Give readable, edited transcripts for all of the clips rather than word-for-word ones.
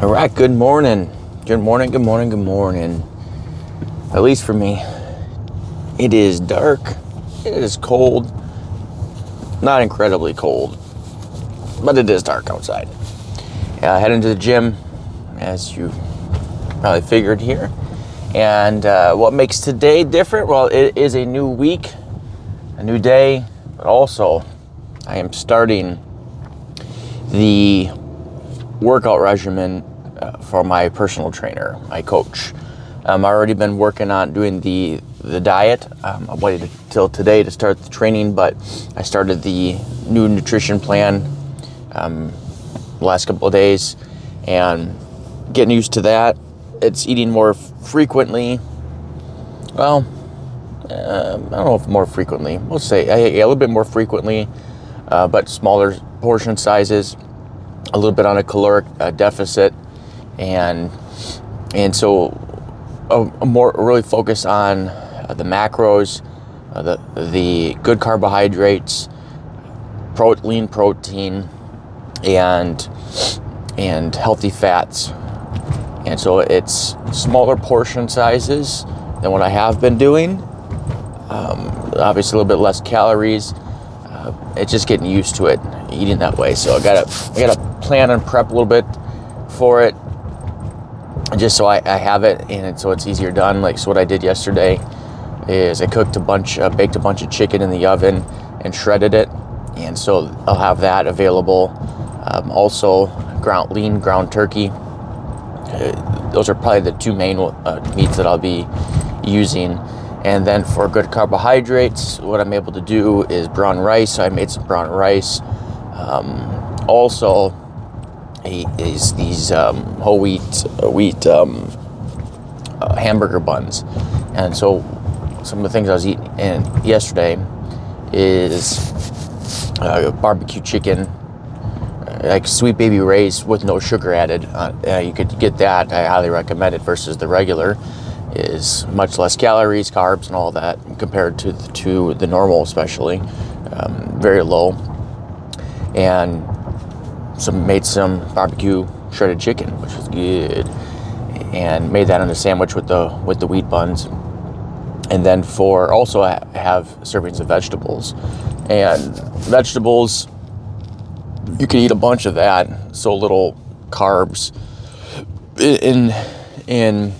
All right, good morning. Good morning, good morning, good morning. At least for me, it is dark. It is cold. Not incredibly cold, but it is dark outside. Heading to the gym, as you probably figured here. And what makes today different? Well, it is a new week, a new day, but also I am starting the workout regimen for my personal trainer, my coach. I've already been working on doing the diet. I waited till today to start the training, but I started the new nutrition plan the last couple of days and getting used to that. It's eating more frequently. Well, I don't know if more frequently. We'll say a little bit more frequently, but smaller portion sizes, a little bit on a caloric deficit, and so a more really focus on the macros, the good carbohydrates, lean protein, and healthy fats. And so it's smaller portion sizes than what I have been doing. Obviously a little bit less calories. It's just getting used to it, eating that way. So I gotta plan and prep a little bit for it, just so I have it, and so it's easier done. Like, so what I did yesterday is I baked a bunch of chicken in the oven and shredded it, and so I'll have that available. Also, lean ground turkey. Those are probably the two main meats that I'll be using. And then for good carbohydrates, what I'm able to do is brown rice. So I made some brown rice. Also, is these whole wheat hamburger buns. And so some of the things I was eating yesterday is barbecue chicken, like Sweet Baby Ray's with no sugar added. You could get that. I highly recommend it versus the regular. Is much less calories, carbs, and all that compared to the normal, especially very low. And made some barbecue shredded chicken, which was good, and made that in a sandwich with the wheat buns. And then also I have servings of vegetables, and vegetables, you can eat a bunch of that, so little carbs in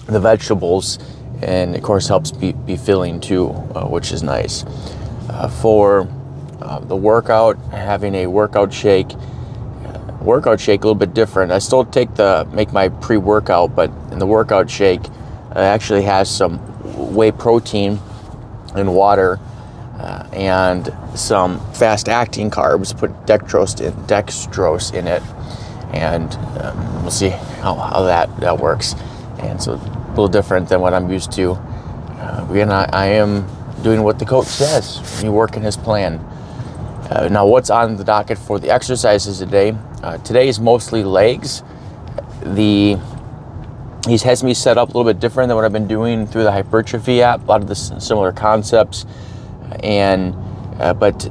the vegetables, and of course helps be filling too, which is nice. For the workout, having a workout shake a little bit different. I still make my pre-workout, but in the workout shake it actually has some whey protein and water, and some fast-acting carbs. Put dextrose in it, and we'll see how that works. And so a little different than what I'm used to. Again, I am doing what the coach says. You work in his plan. Now, what's on the docket for the exercises today? Today is mostly legs. He has me set up a little bit different than what I've been doing through the hypertrophy app. A lot of the similar concepts, but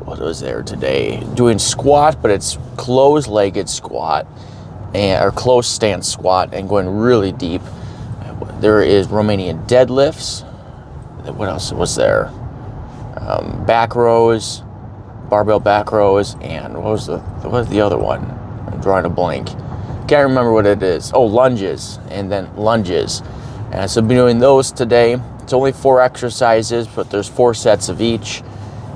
what was there today? Doing squat, but it's closed-legged squat, or close stance squat, and going really deep. There is Romanian deadlifts. What else was there? Back rows, barbell back rows, and what was the other one? I'm drawing a blank. Can't remember what it is. Oh, lunges, and then lunges. And so I've been doing those today. It's only 4 exercises, but there's 4 sets of each,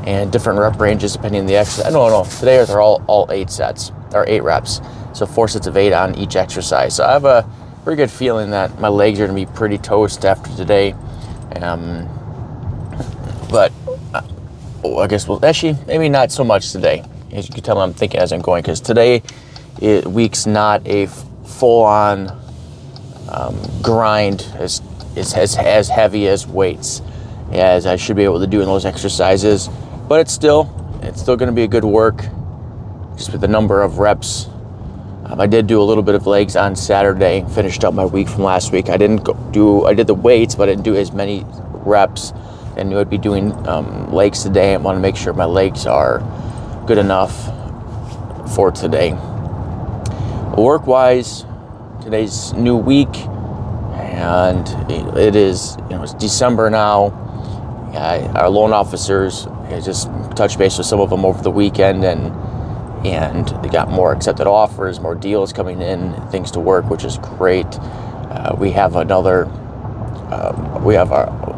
and different rep ranges depending on the exercise. No. Today they're all 8 sets, or 8 reps. So 4 sets of 8 on each exercise. So I have a pretty good feeling that my legs are going to be pretty toast after today. But I guess actually maybe not so much today. As you can tell, I'm thinking as I'm going, because today week's not a full-on grind as heavy as weights as I should be able to do in those exercises. But it's still going to be a good work, just with the number of reps. I did do a little bit of legs on Saturday, finished up my week from last week. I did the weights, but I didn't do as many reps, and I would be doing legs today. I want to make sure my legs are good enough for today. Work-wise, today's new week, and it is, it's December now. Our loan officers, I just touched base with some of them over the weekend, and they got more accepted offers, more deals coming in, things to work, which is great. We have our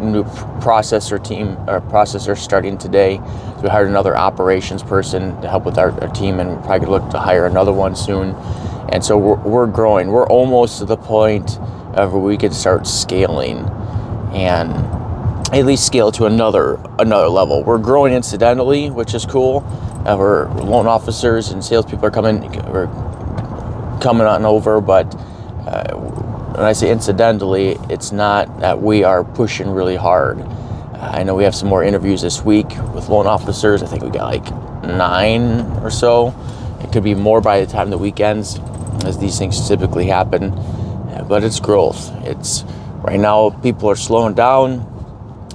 new processor team, our processor starting today. So we hired another operations person to help with our team, and we're probably gonna look to hire another one soon. And so we're growing. We're almost to the point of where we can start scaling, and at least scale to another level. We're growing incidentally, which is cool. Our loan officers and salespeople are coming on over, but when I say incidentally, it's not that we are pushing really hard. I know we have some more interviews this week with loan officers. I think we got like 9 or so. It could be more by the time the weekends, as these things typically happen. But it's growth. It's right now people are slowing down.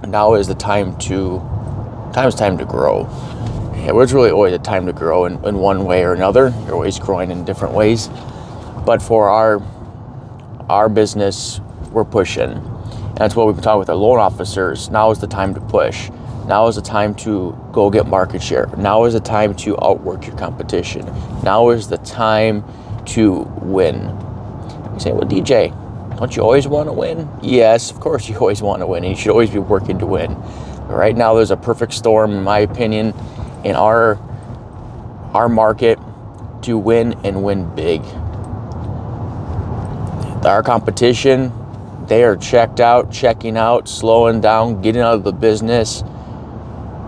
Now is the time to grow. It's really always a time to grow in one way or another. You're always growing in different ways. But for our business, we're pushing. And that's what we've been talking with our loan officers. Now is the time to push. Now is the time to go get market share. Now is the time to outwork your competition. Now is the time to win. You say, well, DJ, don't you always want to win? Yes, of course you always want to win, and you should always be working to win. But right now, there's a perfect storm, in my opinion, in our market to win and win big. Our competition, they are checking out, slowing down, getting out of the business,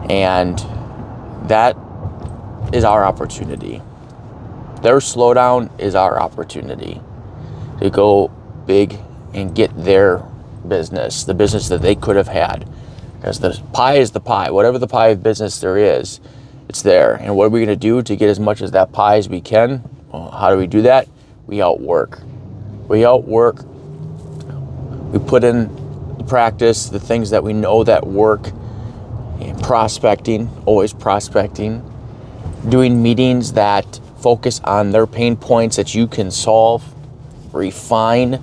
and that is our opportunity. Their slowdown is our opportunity to go big and get their business, the business that they could have had. Because the pie is the pie. Whatever the pie of business there is, it's there. And what are we going to do to get as much of that pie as we can? Well, how do we do that? We outwork. We put in practice the things that we know that work. And prospecting, always prospecting. Doing meetings that focus on their pain points that you can solve, refine,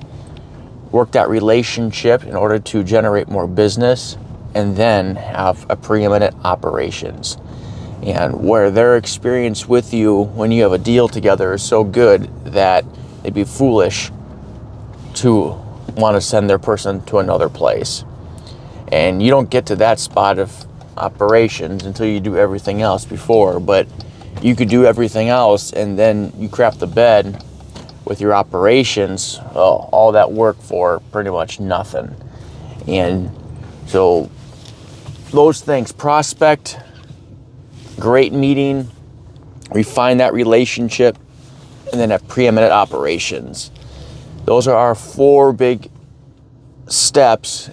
work that relationship in order to generate more business, and then have a preeminent operations. And where their experience with you when you have a deal together is so good that they'd be foolish to want to send their person to another place. And you don't get to that spot of operations until you do everything else before, but you could do everything else and then you crap the bed with your operations, all that work for pretty much nothing. And so those things, prospect, great meeting, refine that relationship, and then have preeminent operations. Those are our 4 big steps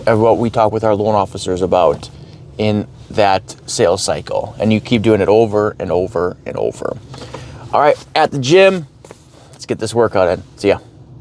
of what we talk with our loan officers about in that sales cycle. And you keep doing it over and over and over. All right, at the gym, let's get this workout in. See ya.